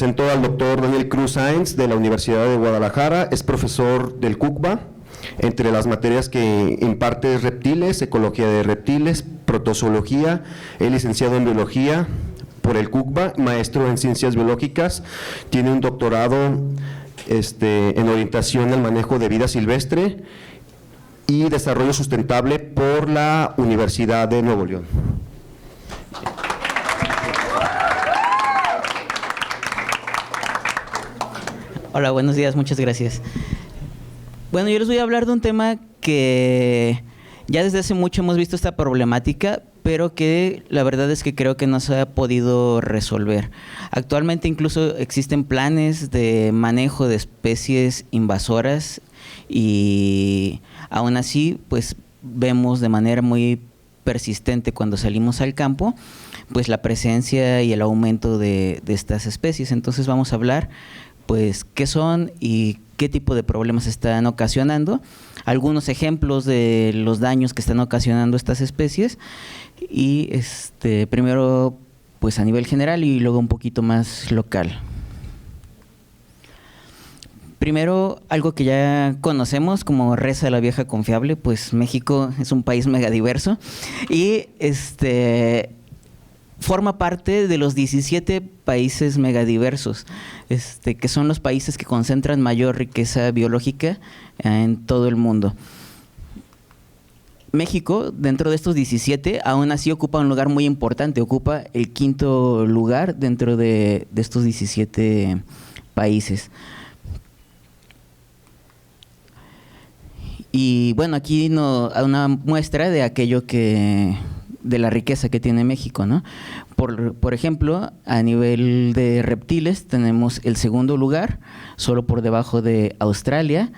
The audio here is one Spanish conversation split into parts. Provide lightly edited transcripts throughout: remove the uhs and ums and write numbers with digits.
presento al doctor Daniel Cruz Sáenz de la Universidad de Guadalajara, es profesor del CUCBA. Entre las materias que imparte es reptiles, ecología de reptiles, protozoología, es licenciado en biología por el CUCBA, maestro en ciencias biológicas, tiene un doctorado en orientación al manejo de vida silvestre y desarrollo sustentable por la Universidad de Nuevo León. Hola, buenos días, muchas gracias. Bueno, yo les voy a hablar de un tema que ya desde hace mucho hemos visto esta problemática, pero que la verdad es que creo que no se ha podido resolver. Actualmente incluso existen planes de manejo de especies invasoras y aún así pues vemos de manera muy persistente cuando salimos al campo pues la presencia y el aumento de estas especies. Entonces vamos a hablar pues qué son y qué tipo de problemas están ocasionando, algunos ejemplos de los daños que están ocasionando estas especies y primero pues a nivel general y luego un poquito más local. Primero, algo que ya conocemos como reza la vieja confiable, pues México es un país megadiverso y forma parte de los 17 países megadiversos, que son los países que concentran mayor riqueza biológica en todo el mundo. México, dentro de estos 17, aún así ocupa un lugar muy importante, ocupa el 5º lugar dentro de estos 17 países. Y bueno, aquí una muestra de aquello de la riqueza que tiene México, ¿no? Por ejemplo, a nivel de reptiles tenemos el 2º lugar, solo por debajo de Australia.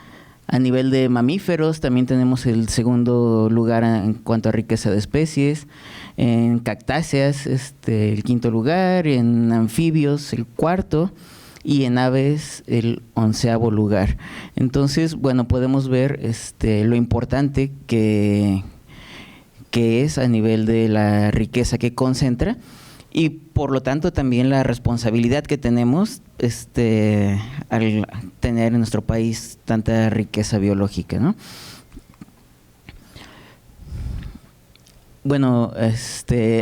A nivel de mamíferos también tenemos el 2º lugar en cuanto a riqueza de especies. En cactáceas, el 5º lugar. En anfibios, el 4º. Y en aves, el 11º lugar. Entonces, bueno, podemos ver lo importante que es a nivel de la riqueza que concentra y por lo tanto también la responsabilidad que tenemos al tener en nuestro país tanta riqueza biológica, ¿no? Bueno,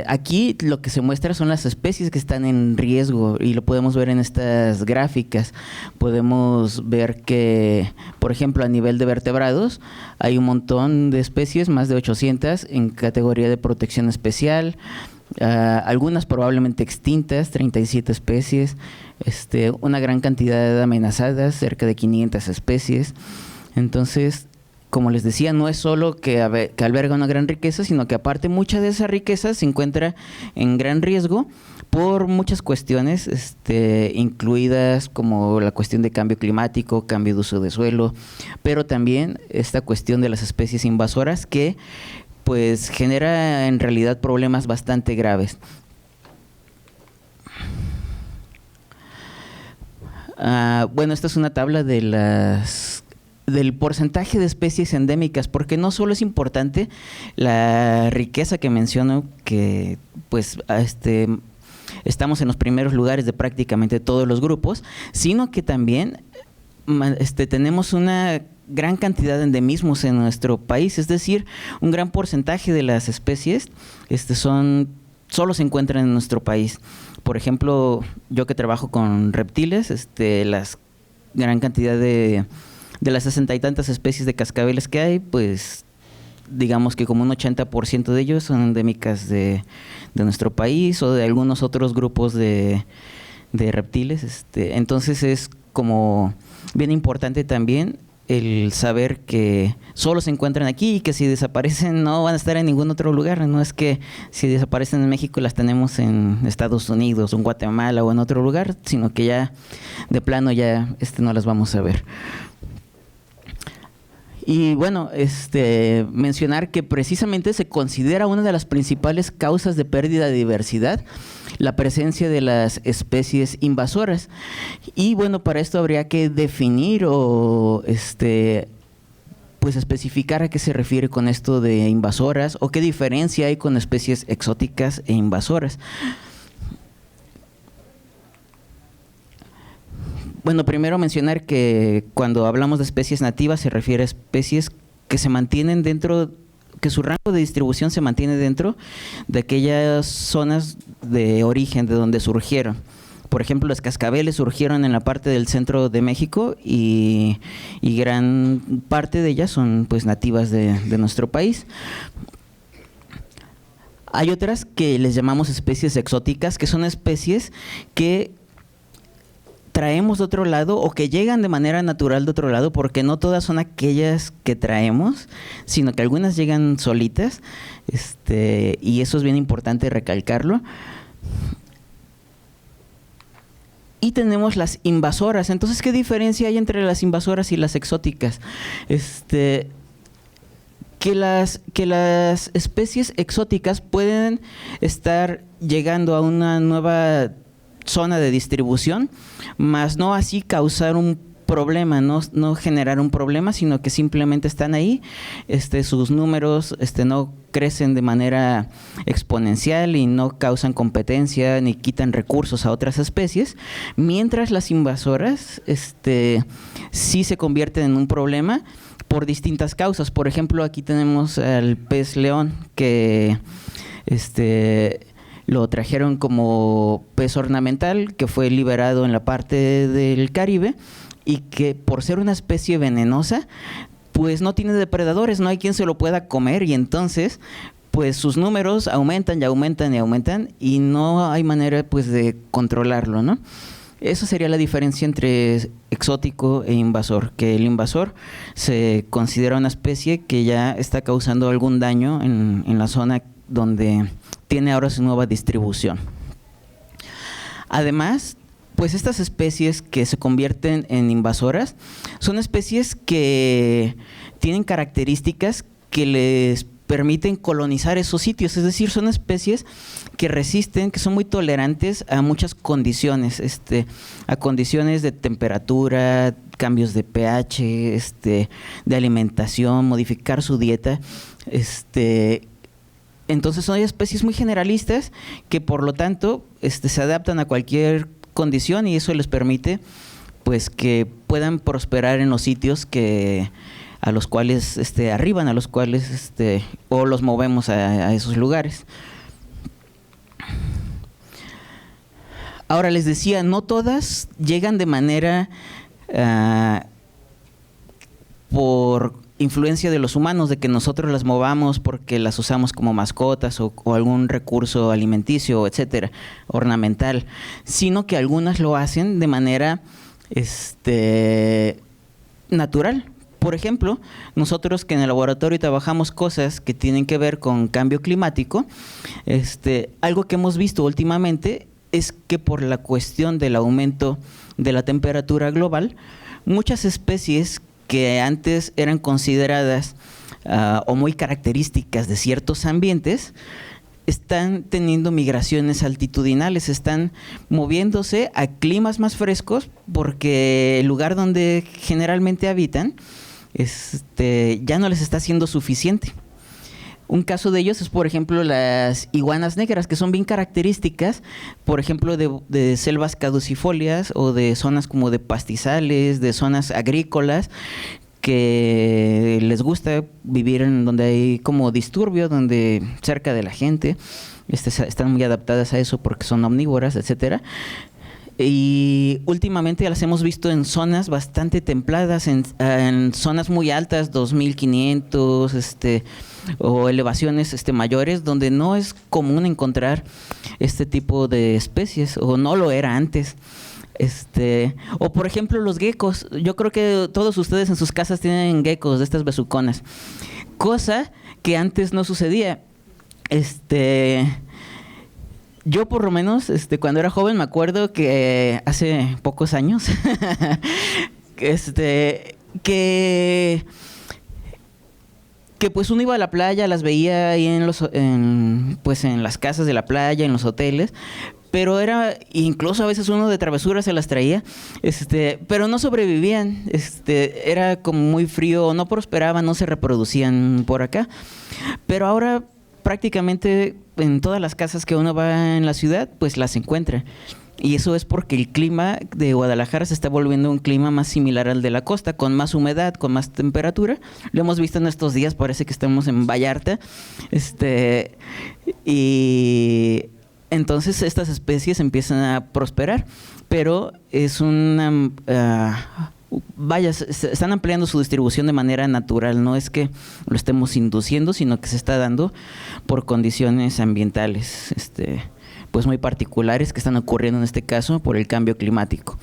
aquí lo que se muestra son las especies que están en riesgo y lo podemos ver en estas gráficas. Podemos ver que, por ejemplo, a nivel de vertebrados hay un montón de especies, más de 800 en categoría de protección especial, algunas probablemente extintas, 37 especies, una gran cantidad de amenazadas, cerca de 500 especies. Entonces, como les decía, no es solo que alberga una gran riqueza, sino que aparte mucha de esa riqueza se encuentra en gran riesgo por muchas cuestiones, incluidas como la cuestión de cambio climático, cambio de uso de suelo, pero también esta cuestión de las especies invasoras que pues genera en realidad problemas bastante graves. Bueno, esta es una tabla del porcentaje de especies endémicas, porque no solo es importante la riqueza que menciono, que pues estamos en los primeros lugares de prácticamente todos los grupos, sino que también tenemos una gran cantidad de endemismos en nuestro país, es decir, un gran porcentaje de las especies solo se encuentran en nuestro país. Por ejemplo, yo que trabajo con reptiles, la gran cantidad de las 60 y tantas especies de cascabeles que hay, pues digamos que como un 80% de ellos son endémicas de nuestro país o de algunos otros grupos de reptiles. Entonces es como bien importante también el saber que solo se encuentran aquí y que si desaparecen no van a estar en ningún otro lugar. No es que si desaparecen en México las tenemos en Estados Unidos, en Guatemala o en otro lugar, sino que ya de plano ya no las vamos a ver. Y bueno, mencionar que precisamente se considera una de las principales causas de pérdida de diversidad la presencia de las especies invasoras. Y bueno, para esto habría que definir o pues especificar a qué se refiere con esto de invasoras o qué diferencia hay con especies exóticas e invasoras. Bueno, primero mencionar que cuando hablamos de especies nativas se refiere a especies que se mantienen dentro, que su rango de distribución se mantiene dentro de aquellas zonas de origen de donde surgieron. Por ejemplo, los cascabeles surgieron en la parte del centro de México y gran parte de ellas son pues nativas de nuestro país. Hay otras que les llamamos especies exóticas, que son especies que traemos de otro lado o que llegan de manera natural de otro lado, porque no todas son aquellas que traemos, sino que algunas llegan solitas, y eso es bien importante recalcarlo. Y tenemos las invasoras. Entonces, ¿qué diferencia hay entre las invasoras y las exóticas? Que las especies exóticas pueden estar llegando a una nueva zona de distribución, más no así causar un problema, no generar un problema, sino que simplemente están ahí, sus números no crecen de manera exponencial y no causan competencia ni quitan recursos a otras especies, mientras las invasoras sí se convierten en un problema por distintas causas. Por ejemplo, aquí tenemos al pez león, que lo trajeron como pez ornamental, que fue liberado en la parte del Caribe y que por ser una especie venenosa, pues no tiene depredadores, no hay quien se lo pueda comer, y entonces pues sus números aumentan y aumentan y aumentan y no hay manera pues de controlarlo, ¿no? Eso sería la diferencia entre exótico e invasor, que el invasor se considera una especie que ya está causando algún daño en la zona donde tiene ahora su nueva distribución. Además, pues estas especies que se convierten en invasoras son especies que tienen características que les permiten colonizar esos sitios, es decir, son especies que resisten, que son muy tolerantes a muchas condiciones, a condiciones de temperatura, cambios de pH, de alimentación, modificar su dieta, entonces son especies muy generalistas que por lo tanto se adaptan a cualquier condición y eso les permite pues que puedan prosperar en los sitios a los cuales arriban, a los cuales o los movemos a esos lugares. Ahora les decía, no todas llegan de manera por influencia de los humanos, de que nosotros las movamos porque las usamos como mascotas o algún recurso alimenticio, etcétera, ornamental, sino que algunas lo hacen de manera natural. Por ejemplo, nosotros que en el laboratorio trabajamos cosas que tienen que ver con cambio climático, algo que hemos visto últimamente es que por la cuestión del aumento de la temperatura global, muchas especies que antes eran consideradas o muy características de ciertos ambientes, están teniendo migraciones altitudinales, están moviéndose a climas más frescos porque el lugar donde generalmente habitan ya no les está siendo suficiente. Un caso de ellos es, por ejemplo, las iguanas negras, que son bien características, por ejemplo, de selvas caducifolias o de zonas como de pastizales, de zonas agrícolas, que les gusta vivir en donde hay como disturbio, donde cerca de la gente, están muy adaptadas a eso porque son omnívoras, etcétera. Y últimamente las hemos visto en zonas bastante templadas, en zonas muy altas, 2500, o elevaciones mayores, donde no es común encontrar este tipo de especies, o no lo era antes. O por ejemplo los geckos. Yo creo que todos ustedes en sus casas tienen geckos de estas besuconas, cosa que antes no sucedía. Yo por lo menos cuando era joven me acuerdo que hace pocos años que pues uno iba a la playa, las veía ahí en las casas de la playa, en los hoteles, pero incluso a veces uno de travesura se las traía, pero no sobrevivían, era como muy frío, no prosperaban, no se reproducían por acá. Pero ahora prácticamente en todas las casas que uno va en la ciudad, pues las encuentra. Y eso es porque el clima de Guadalajara se está volviendo un clima más similar al de la costa, con más humedad, con más temperatura. Lo hemos visto en estos días, parece que estamos en Vallarta. Y entonces estas especies empiezan a prosperar, pero es una... están ampliando su distribución de manera natural, no es que lo estemos induciendo, sino que se está dando por condiciones ambientales pues muy particulares que están ocurriendo en este caso por el cambio climático.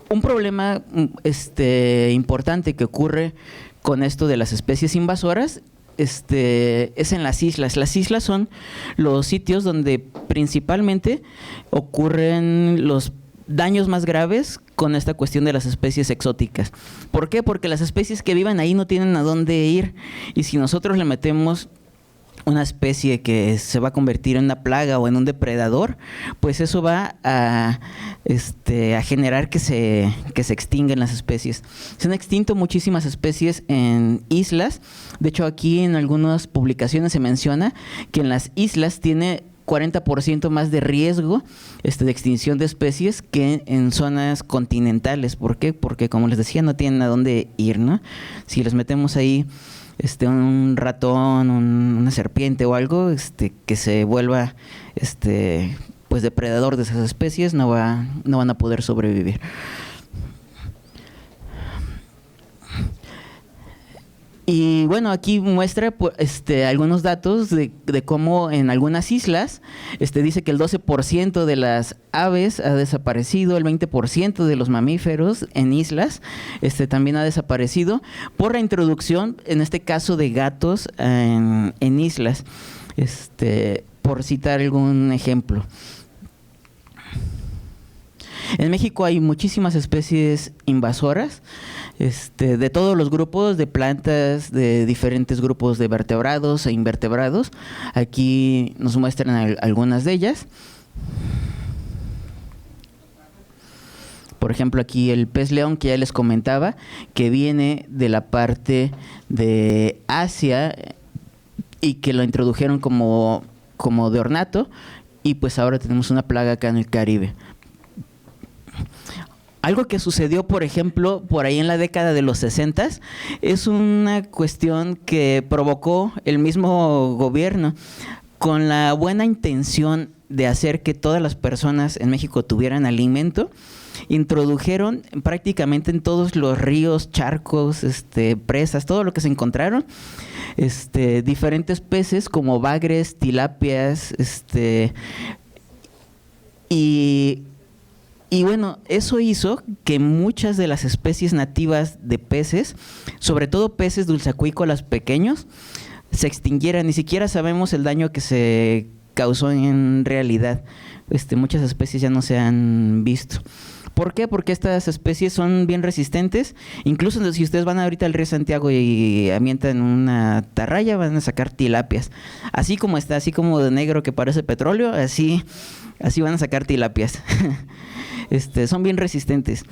Un problema importante que ocurre con esto de las especies invasoras es en las islas. Las islas son los sitios donde principalmente ocurren los daños más graves con esta cuestión de las especies exóticas. ¿Por qué? Porque las especies que vivan ahí no tienen a dónde ir, y si nosotros le metemos una especie que se va a convertir en una plaga o en un depredador, pues eso va a generar que se extinguen las especies. Se han extinto muchísimas especies en islas. De hecho, aquí en algunas publicaciones se menciona que en las islas tiene 40% más de riesgo de extinción de especies que en zonas continentales. ¿Por qué? Porque, como les decía, no tienen a dónde ir, ¿no? Si les metemos ahí un ratón, una serpiente o algo que se vuelva pues depredador de esas especies, no van a poder sobrevivir. Y bueno, aquí muestra algunos datos de cómo en algunas islas dice que el 12% de las aves ha desaparecido, el 20% de los mamíferos en islas también ha desaparecido por la introducción, en este caso, de gatos en islas, por citar algún ejemplo. En México hay muchísimas especies invasoras, de todos los grupos de plantas, de diferentes grupos de vertebrados e invertebrados. Aquí nos muestran algunas de ellas. Por ejemplo, aquí el pez león, que ya les comentaba, que viene de la parte de Asia y que lo introdujeron como de ornato, y pues ahora tenemos una plaga acá en el Caribe. Algo que sucedió, por ejemplo, por ahí en la década de los 60, es una cuestión que provocó el mismo gobierno, con la buena intención de hacer que todas las personas en México tuvieran alimento. Introdujeron prácticamente en todos los ríos, charcos, presas, todo lo que se encontraron, diferentes peces como bagres, tilapias, y bueno, eso hizo que muchas de las especies nativas de peces, sobre todo peces dulceacuícolas pequeños, se extinguieran. Ni siquiera sabemos el daño que se causó en realidad. Muchas especies ya no se han visto. ¿Por qué? Porque estas especies son bien resistentes. Incluso si ustedes van ahorita al río Santiago y avientan una atarraya, van a sacar tilapias. Así como está, así como de negro que parece petróleo, así van a sacar tilapias. Son bien resistentes.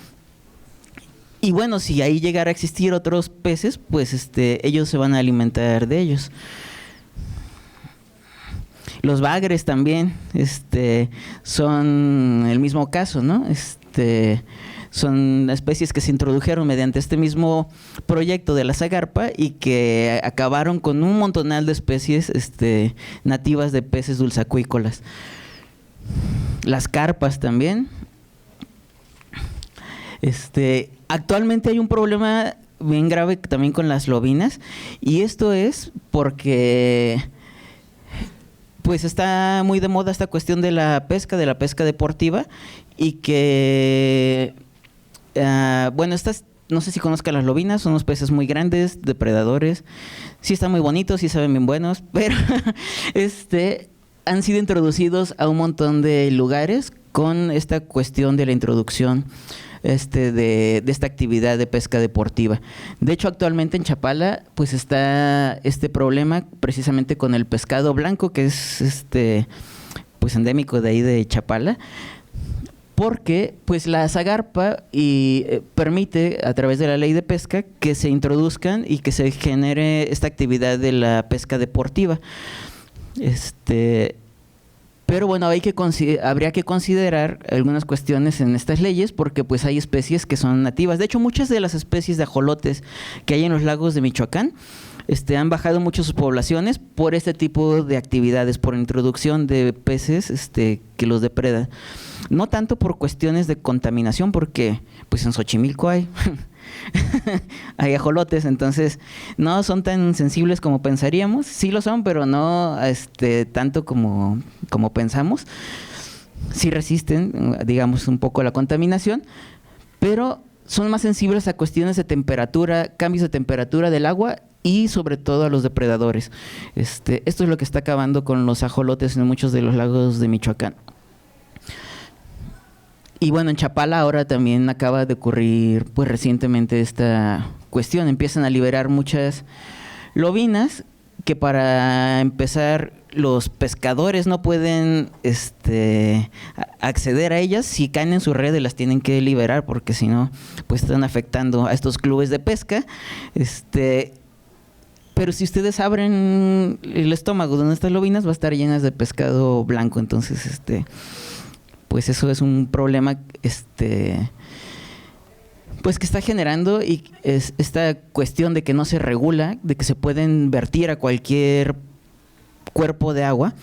Y bueno, si ahí llegara a existir otros peces, pues ellos se van a alimentar de ellos. Los bagres también son el mismo caso, ¿no? Son especies que se introdujeron mediante este mismo proyecto de la Zagarpa y que acabaron con un montonal de especies nativas de peces dulceacuícolas. Las carpas también. Actualmente hay un problema bien grave también con las lobinas, y esto es porque pues está muy de moda esta cuestión de la pesca deportiva, y que bueno, estas, no sé si conozcan las lobinas, son unos peces muy grandes, depredadores, sí están muy bonitos, sí saben bien buenos, pero han sido introducidos a un montón de lugares con esta cuestión de la introducción de esta actividad de pesca deportiva. De hecho, actualmente en Chapala pues está este problema precisamente con el pescado blanco, que es pues endémico de ahí de Chapala, porque pues la Zagarpa permite, a través de la ley de pesca, que se introduzcan y que se genere esta actividad de la pesca deportiva. Pero bueno, habría que considerar algunas cuestiones en estas leyes porque pues hay especies que son nativas. De hecho, muchas de las especies de ajolotes que hay en los lagos de Michoacán han bajado mucho sus poblaciones por este tipo de actividades, por introducción de peces que los depredan. No tanto por cuestiones de contaminación, porque pues en Xochimilco hay hay ajolotes, entonces no son tan sensibles como pensaríamos. Sí lo son, pero no tanto como pensamos. Sí resisten, digamos, un poco a la contaminación, pero son más sensibles a cuestiones de temperatura, cambios de temperatura del agua y sobre todo a los depredadores. Esto es lo que está acabando con los ajolotes en muchos de los lagos de Michoacán. Y bueno, en Chapala ahora también acaba de ocurrir pues recientemente esta cuestión. Empiezan a liberar muchas lobinas que, para empezar, los pescadores no pueden acceder a ellas. Si caen en su red las tienen que liberar porque si no pues están afectando a estos clubes de pesca. Pero si ustedes abren el estómago de estas lobinas va a estar llenas de pescado blanco. Entonces pues eso es un problema pues que está generando, y es esta cuestión de que no se regula, de que se pueden vertir a cualquier cuerpo de agua.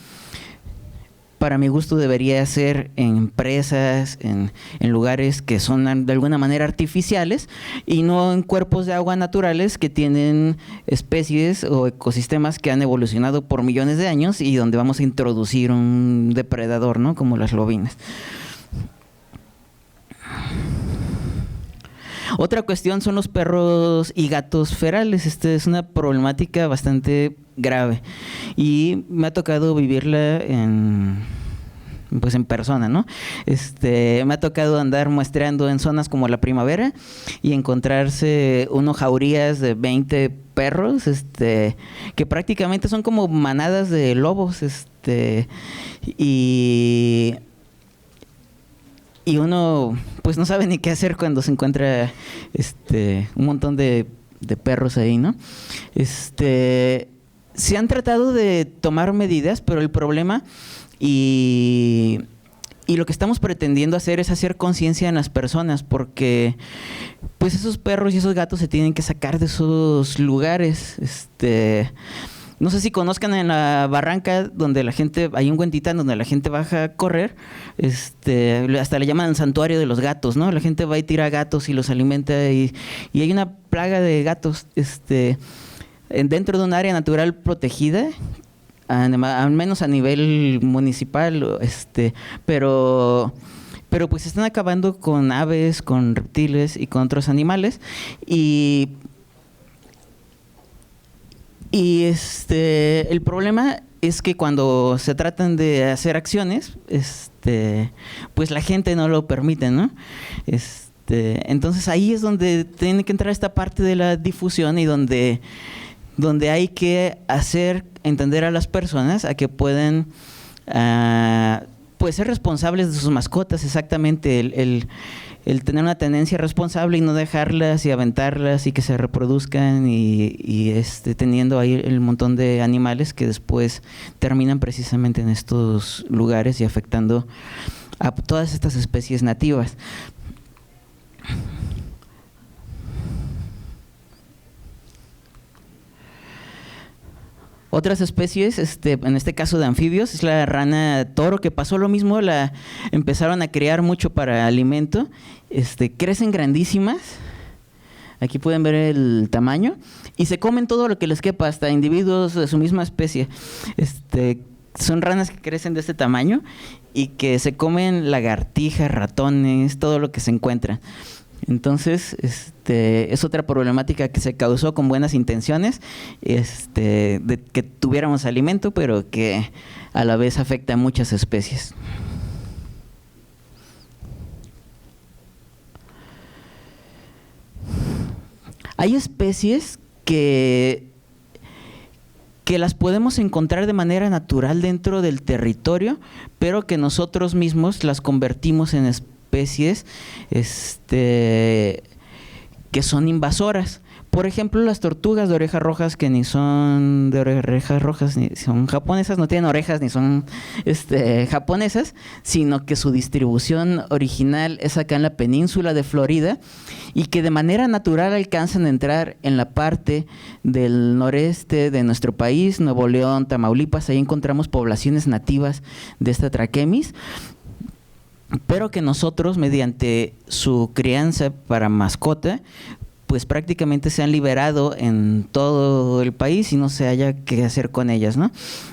Para mi gusto debería ser en presas, en lugares que son de alguna manera artificiales y no en cuerpos de agua naturales que tienen especies o ecosistemas que han evolucionado por millones de años y donde vamos a introducir un depredador, ¿no? Como las lobinas. Otra cuestión son los perros y gatos ferales. Es una problemática bastante grave y me ha tocado vivirla en persona, ¿no? Me ha tocado andar muestreando en zonas como la Primavera y encontrarse unos jaurías de 20 perros, que prácticamente son como manadas de lobos, y uno pues no sabe ni qué hacer cuando se encuentra un montón de perros ahí, ¿no? Se han tratado de tomar medidas, pero el problema y lo que estamos pretendiendo hacer es hacer conciencia en las personas, porque pues esos perros y esos gatos se tienen que sacar de esos lugares. No sé si conozcan en la barranca donde la gente, hay un Huentitán donde la gente baja a correr, hasta le llaman santuario de los gatos, ¿no? La gente va y tira gatos y los alimenta y hay una plaga de gatos, dentro de un área natural protegida, al menos a nivel municipal, pero pues están acabando con aves, con reptiles y con otros animales y el problema es que cuando se tratan de hacer acciones, pues la gente no lo permite, ¿no? Entonces ahí es donde tiene que entrar esta parte de la difusión y donde hay que hacer entender a las personas a que pueden pues ser responsables de sus mascotas. Exactamente, el tener una tenencia responsable y no dejarlas y aventarlas y que se reproduzcan y teniendo ahí el montón de animales que después terminan precisamente en estos lugares y afectando a todas estas especies nativas. Otras especies, en este caso de anfibios, es la rana toro, que pasó lo mismo, la empezaron a criar mucho para alimento, crecen grandísimas, aquí pueden ver el tamaño, y se comen todo lo que les quepa, hasta individuos de su misma especie. Son ranas que crecen de este tamaño y que se comen lagartijas, ratones, todo lo que se encuentra. Entonces, es otra problemática que se causó con buenas intenciones, de que tuviéramos alimento, pero que a la vez afecta a muchas especies. Hay especies que las podemos encontrar de manera natural dentro del territorio, pero que nosotros mismos las convertimos en especies que son invasoras. por ejemplo, las tortugas de orejas rojas, que ni son de orejas rojas ni son japonesas, no tienen orejas ni son japonesas, sino que su distribución original es acá en la península de Florida y que de manera natural alcanzan a entrar en la parte del noreste de nuestro país, Nuevo León, Tamaulipas. Ahí encontramos poblaciones nativas de esta traquemis, pero que nosotros, mediante su crianza para mascota, pues prácticamente se han liberado en todo el país y no se haya qué hacer con ellas, ¿no?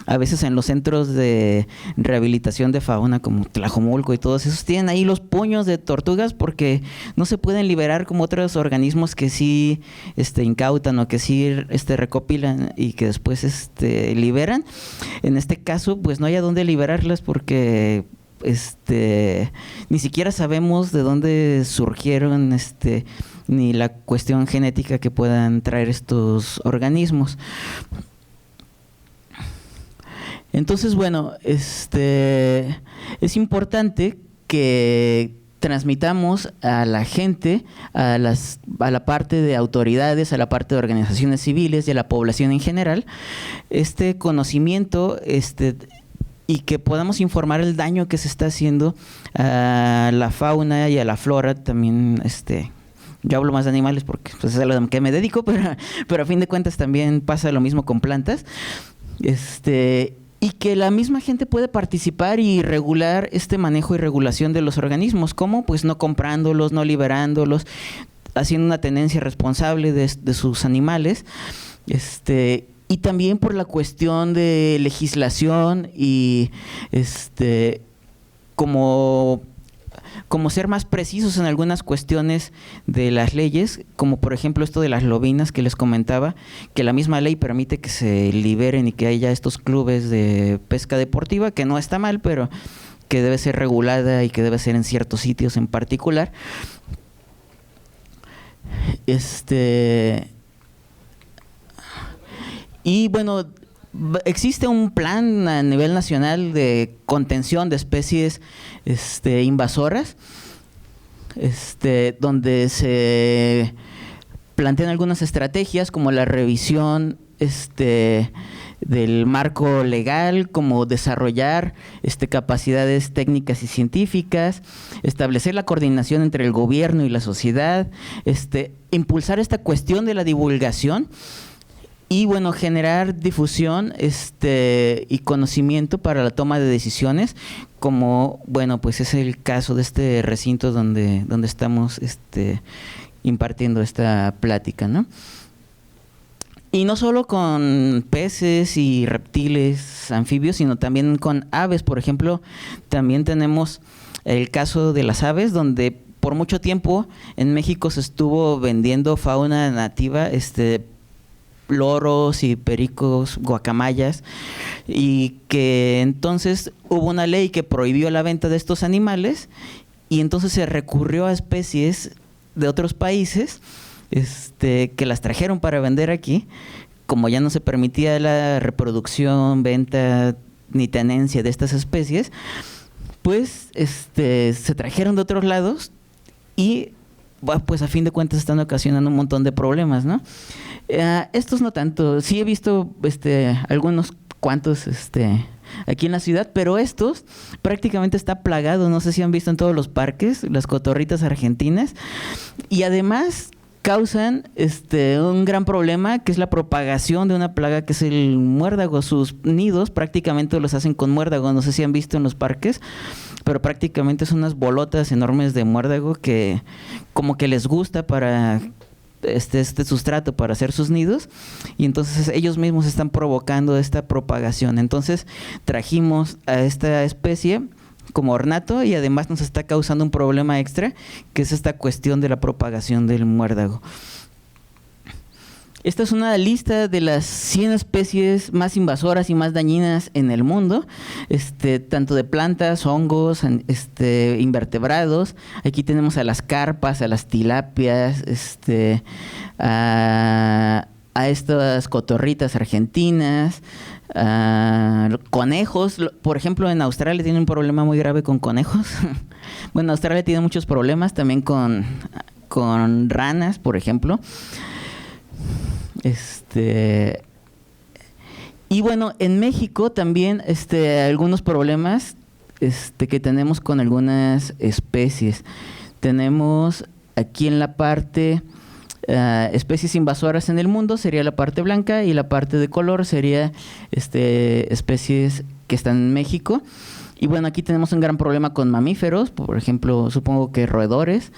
A veces en los centros de rehabilitación de fauna como Tlajomulco y todos esos tienen ahí los puños de tortugas porque no se pueden liberar como otros organismos que sí incautan o que sí recopilan y que después liberan. En este caso, pues no hay a dónde liberarlas porque ni siquiera sabemos de dónde surgieron ni la cuestión genética que puedan traer estos organismos. Entonces, bueno, es importante que transmitamos a la gente, a la parte de autoridades, a la parte de organizaciones civiles y a la población en general, este conocimiento, y que podamos informar el daño que se está haciendo a la fauna y a la flora también. Yo hablo más de animales porque pues, es a lo que me dedico, pero a fin de cuentas también pasa lo mismo con plantas. Y que la misma gente puede participar y regular este manejo y regulación de los organismos. ¿Cómo? Pues no comprándolos, no liberándolos, haciendo una tenencia responsable de sus animales. Y también por la cuestión de legislación y como ser más precisos en algunas cuestiones de las leyes, como por ejemplo esto de las lobinas que les comentaba, que la misma ley permite que se liberen y que haya estos clubes de pesca deportiva, que no está mal, pero que debe ser regulada y que debe ser en ciertos sitios en particular. Y bueno, existe un plan a nivel nacional de contención de especies invasoras, donde se plantean algunas estrategias como la revisión del marco legal, como desarrollar capacidades técnicas y científicas, establecer la coordinación entre el gobierno y la sociedad, impulsar esta cuestión de la divulgación. Y bueno, generar difusión y conocimiento para la toma de decisiones, como bueno, pues es el caso de este recinto donde estamos impartiendo esta plática, ¿no? Y no solo con peces y reptiles, anfibios, sino también con aves. Por ejemplo, también tenemos el caso de las aves, donde por mucho tiempo en México se estuvo vendiendo fauna nativa, loros y pericos, guacamayas, y que entonces hubo una ley que prohibió la venta de estos animales y entonces se recurrió a especies de otros países que las trajeron para vender aquí. Como ya no se permitía la reproducción, venta ni tenencia de estas especies, pues se trajeron de otros lados y pues a fin de cuentas están ocasionando un montón de problemas, ¿no? Estos no tanto. Sí he visto algunos cuantos aquí en la ciudad, pero estos prácticamente está plagado. No sé si han visto en todos los parques las cotorritas argentinas, y además causan un gran problema, que es la propagación de una plaga que es el muérdago. Sus nidos prácticamente los hacen con muérdago. No sé si han visto en los parques, pero prácticamente son unas bolotas enormes de muérdago que como que les gusta para este sustrato para hacer sus nidos, y entonces ellos mismos están provocando esta propagación. Entonces trajimos a esta especie como ornato y además nos está causando un problema extra, que es esta cuestión de la propagación del muérdago. Esta es una lista de las 100 especies más invasoras y más dañinas en el mundo, tanto de plantas, hongos, invertebrados. Aquí tenemos a las carpas, a las tilapias, a estas cotorritas argentinas, conejos. Por ejemplo, en Australia tienen un problema muy grave con conejos. Bueno, Australia tiene muchos problemas también con ranas, por ejemplo. Y bueno, en México también algunos problemas que tenemos con algunas especies. Tenemos aquí en la parte especies invasoras en el mundo, sería la parte blanca, y la parte de color sería especies que están en México. Y bueno, aquí tenemos un gran problema con mamíferos, por ejemplo, supongo que roedores,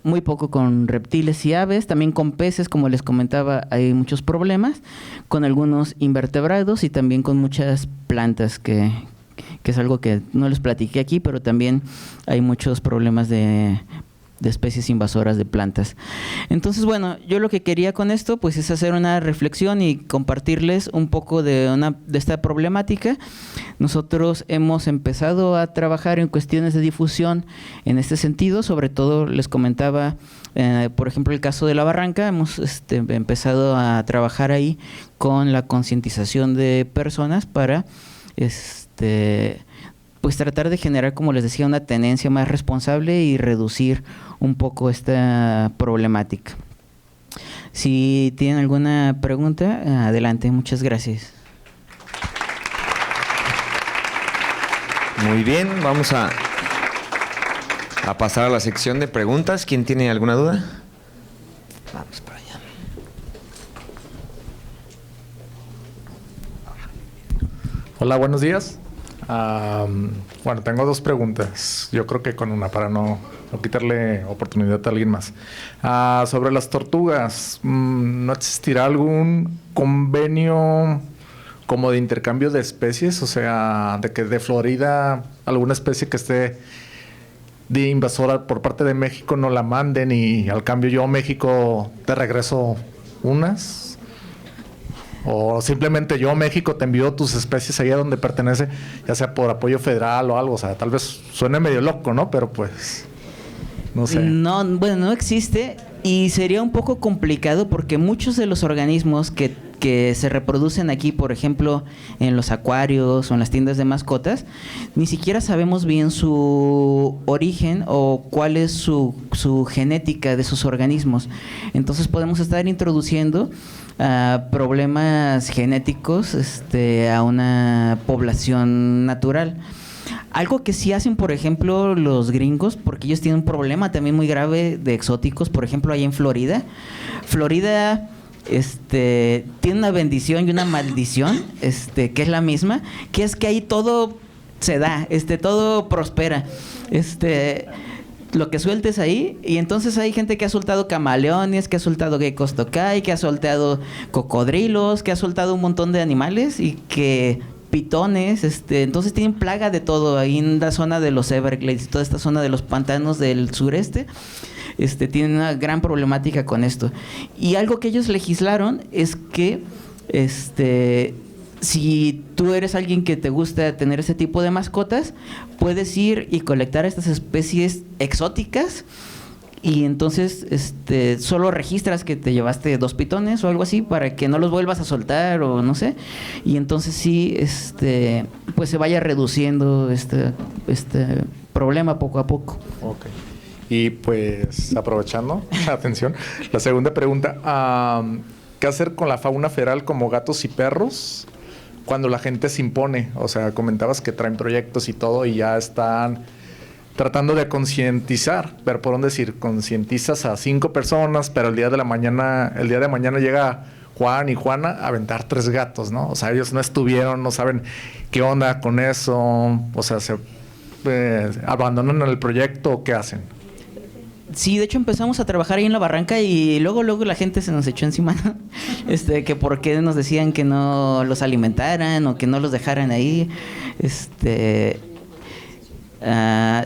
muy poco con reptiles y aves, también con peces, como les comentaba, hay muchos problemas, con algunos invertebrados y también con muchas plantas, que es algo que no les platiqué aquí, pero también hay muchos problemas de especies invasoras de plantas. Entonces, bueno, yo lo que quería con esto pues es hacer una reflexión y compartirles un poco de esta problemática. Nosotros hemos empezado a trabajar en cuestiones de difusión en este sentido, sobre todo les comentaba, por ejemplo, el caso de La Barranca. Hemos empezado a trabajar ahí con la concientización de personas para pues tratar de generar, como les decía, una tenencia más responsable y reducir un poco esta problemática. Si tienen alguna pregunta, adelante. Muchas gracias. Muy bien, vamos a pasar a la sección de preguntas. ¿Quién tiene alguna duda? Vamos para allá. Hola, buenos días. Bueno, tengo dos preguntas. Yo creo que con una, para no quitarle oportunidad a alguien más. Sobre las tortugas, ¿no existirá algún convenio como de intercambio de especies? O sea, de que de Florida alguna especie que esté de invasora por parte de México no la manden y al cambio yo a México te regreso unas. O simplemente yo, México, te envío tus especies allá donde pertenece, ya sea por apoyo federal o algo. O sea, tal vez suene medio loco, ¿no? Pero pues, no sé. No, bueno, no existe y sería un poco complicado porque muchos de los organismos que se reproducen aquí, por ejemplo, en los acuarios o en las tiendas de mascotas, ni siquiera sabemos bien su origen o cuál es su genética de sus organismos. Entonces podemos estar introduciendo problemas genéticos a una población natural. Algo que sí hacen, por ejemplo, los gringos, porque ellos tienen un problema también muy grave de exóticos, por ejemplo, allá en Florida. Florida tiene una bendición y una maldición, que es la misma, que es que ahí todo se da, todo prospera. Lo que sueltes ahí, y entonces hay gente que ha soltado camaleones, que ha soltado geckos tokai, que ha soltado cocodrilos, que ha soltado un montón de animales y que pitones, entonces tienen plaga de todo ahí en la zona de los Everglades, toda esta zona de los pantanos del sureste. Tienen una gran problemática con esto. Y algo que ellos legislaron es que si tú eres alguien que te gusta tener ese tipo de mascotas, puedes ir y colectar estas especies exóticas y entonces solo registras que te llevaste 2 pitones o algo así para que no los vuelvas a soltar o no sé, y entonces sí pues se vaya reduciendo este problema poco a poco. Okay. Y pues aprovechando, atención, la segunda pregunta, ¿qué hacer con la fauna feral como gatos y perros cuando la gente se impone? O sea, comentabas que traen proyectos y todo y ya están tratando de concientizar, pero por dónde decir, concientizas a 5 personas, pero el día de mañana llega Juan y Juana a aventar 3 gatos, ¿no? O sea, ellos no estuvieron, no saben qué onda con eso, o sea, se abandonan el proyecto, ¿qué hacen? Sí, de hecho empezamos a trabajar ahí en La Barranca y luego la gente se nos echó encima, ¿no? Que por qué nos decían que no los alimentaran o que no los dejaran ahí.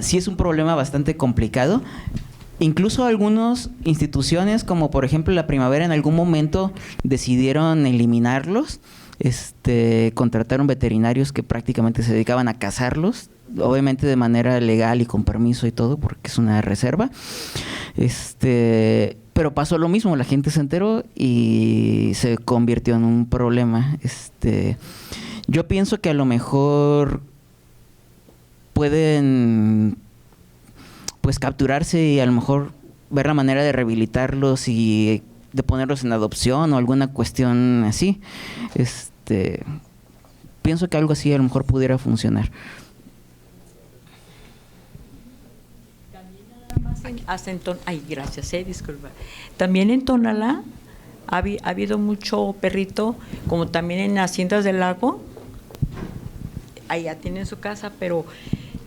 Sí es un problema bastante complicado. Incluso algunas instituciones, como por ejemplo La Primavera, en algún momento decidieron eliminarlos. Contrataron veterinarios que prácticamente se dedicaban a cazarlos, obviamente de manera legal y con permiso y todo, porque es una reserva. Pero pasó lo mismo, la gente se enteró y se convirtió en un problema. Yo pienso que a lo mejor pueden pues capturarse y a lo mejor ver la manera de rehabilitarlos y de ponerlos en adopción o alguna cuestión así. Pienso que algo así a lo mejor pudiera funcionar. Ay, gracias, disculpa. También en Tonalá ha habido mucho perrito, como también en Haciendas del Lago. Allá tienen su casa, pero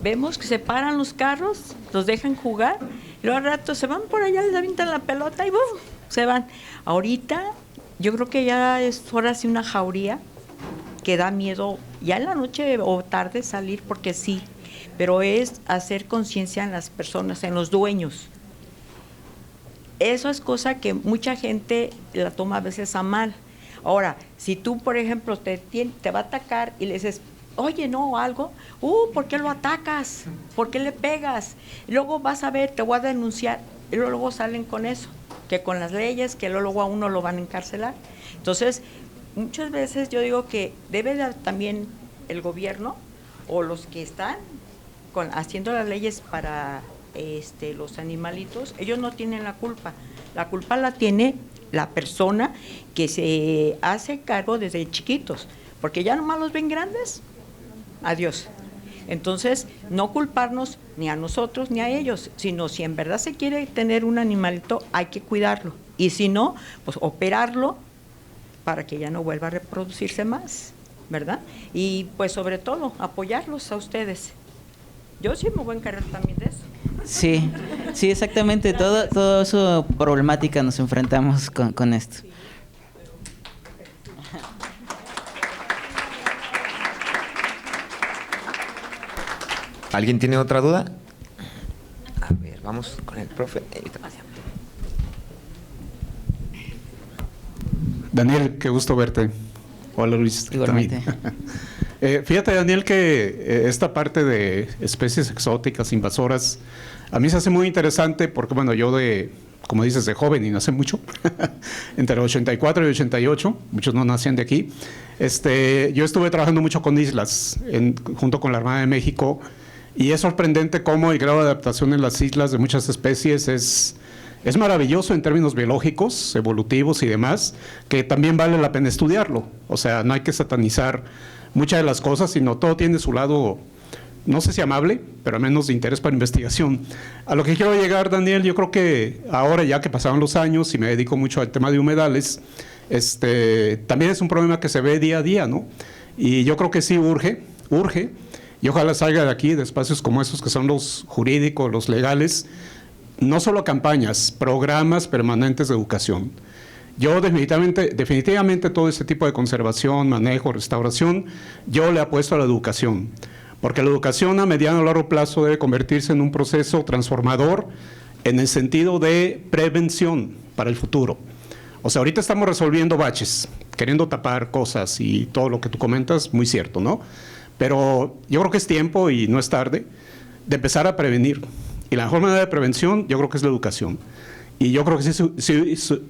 vemos que se paran los carros, los dejan jugar, y luego al rato se van por allá, les avientan la pelota y ¡buf! Se van. Ahorita yo creo que ya es hora de una jauría que da miedo ya en la noche o tarde salir, porque sí, pero es hacer conciencia en las personas, en los dueños. Eso es cosa que mucha gente la toma a veces a mal. Ahora, si tú, por ejemplo, te va a atacar y le dices, oye, no, algo, ¿por qué lo atacas? ¿Por qué le pegas? Y luego vas a ver, te voy a denunciar, y luego salen con eso, que con las leyes, que luego a uno lo van a encarcelar. Entonces, muchas veces yo digo que debe de también el gobierno o los que están haciendo las leyes para los animalitos, ellos no tienen la culpa la tiene la persona que se hace cargo desde chiquitos, porque ya nomás los ven grandes, adiós. Entonces, no culparnos ni a nosotros ni a ellos, sino si en verdad se quiere tener un animalito, hay que cuidarlo, y si no, pues operarlo para que ya no vuelva a reproducirse más, ¿verdad? Y pues sobre todo, apoyarlos a ustedes. Yo sí me voy a encargar también de eso. Sí, sí, exactamente. Todo eso problemática nos enfrentamos con esto. ¿Alguien tiene otra duda? A ver, vamos con el profe. Daniel, qué gusto verte. Hola, Luis. Igualmente. Fíjate, Daniel, que esta parte de especies exóticas, invasoras, a mí se hace muy interesante porque, bueno, yo como dices, de joven y no hace mucho, entre 84 y 88, muchos no nacían de aquí, yo estuve trabajando mucho con islas, junto con la Armada de México, y es sorprendente cómo el grado de adaptación en las islas de muchas especies es maravilloso en términos biológicos, evolutivos y demás, que también vale la pena estudiarlo. O sea, no hay que satanizar muchas de las cosas, sino todo tiene su lado, no sé si amable, pero al menos de interés para investigación. A lo que quiero llegar, Daniel, yo creo que ahora ya que pasaron los años y me dedico mucho al tema de humedales, también es un problema que se ve día a día, ¿no? Y yo creo que sí urge, y ojalá salga de aquí, de espacios como esos que son los jurídicos, los legales, no solo campañas, programas permanentes de educación. Yo definitivamente todo ese tipo de conservación, manejo, restauración, yo le apuesto a la educación, porque la educación a mediano o largo plazo debe convertirse en un proceso transformador en el sentido de prevención para el futuro. O sea, ahorita estamos resolviendo baches, queriendo tapar cosas y todo lo que tú comentas, muy cierto, ¿no? Pero yo creo que es tiempo, y no es tarde, de empezar a prevenir. Y la mejor manera de prevención yo creo que es la educación. Y yo creo que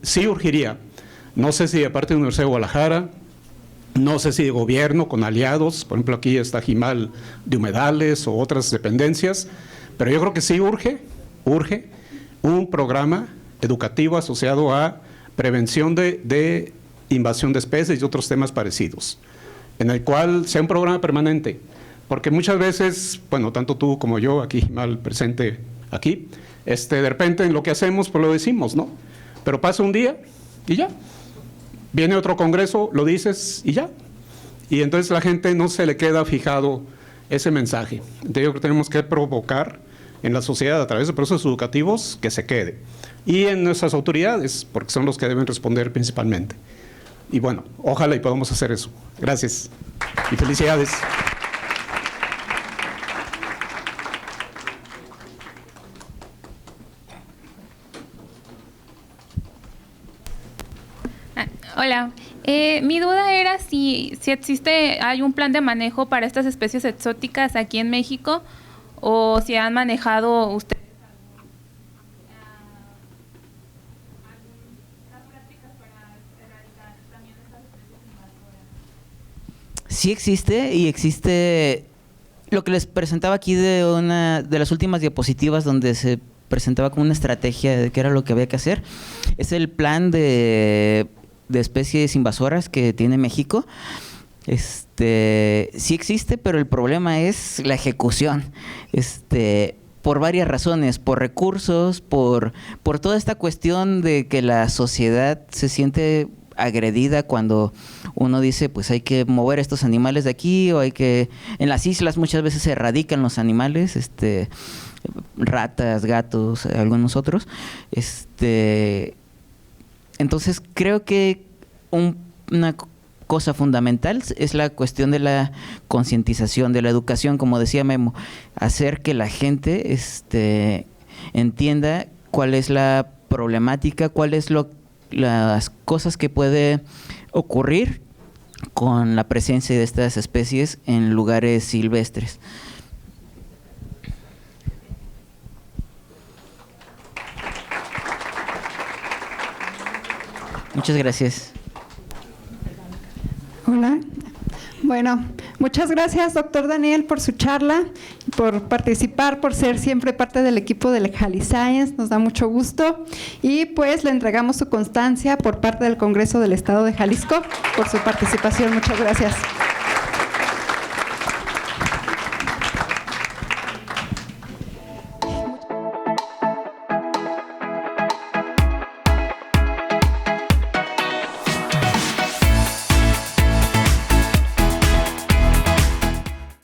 sí urgiría, no sé si de parte de la Universidad de Guadalajara, no sé si de gobierno con aliados, por ejemplo aquí está Jimal de Humedales o otras dependencias, pero yo creo que sí urge un programa educativo asociado a prevención de invasión de especies y otros temas parecidos, en el cual sea un programa permanente, porque muchas veces, bueno, tanto tú como yo, aquí Jimal presente aquí, de repente en lo que hacemos pues lo decimos, ¿no? Pero pasa un día y ya. Viene otro congreso, lo dices y ya. Y entonces la gente no se le queda fijado ese mensaje. Entonces yo creo que tenemos que provocar en la sociedad a través de procesos educativos que se quede. Y en nuestras autoridades, porque son los que deben responder principalmente. Y bueno, ojalá y podamos hacer eso. Gracias y felicidades. Hola, mi duda era si hay un plan de manejo para estas especies exóticas aquí en México, o si han manejado ustedes algunas prácticas para erradicar también estas especies invasoras. Sí existe, y existe lo que les presentaba aquí de una de las últimas diapositivas donde se presentaba como una estrategia de qué era lo que había que hacer. Es el plan de especies invasoras que tiene México. Sí existe, pero el problema es la ejecución. Por varias razones, por recursos, por toda esta cuestión de que la sociedad se siente agredida cuando uno dice pues hay que mover estos animales de aquí, o hay que, en las islas muchas veces se erradican los animales, ratas, gatos, algunos otros. Entonces creo que una cosa fundamental es la cuestión de la concientización, de la educación, como decía Memo, hacer que la gente entienda cuál es la problemática, cuáles las cosas que puede ocurrir con la presencia de estas especies en lugares silvestres. Muchas gracias. Hola. Bueno, muchas gracias, doctor Daniel, por su charla, por participar, por ser siempre parte del equipo de Jali Science. Nos da mucho gusto. Y pues le entregamos su constancia por parte del Congreso del Estado de Jalisco por su participación. Muchas gracias.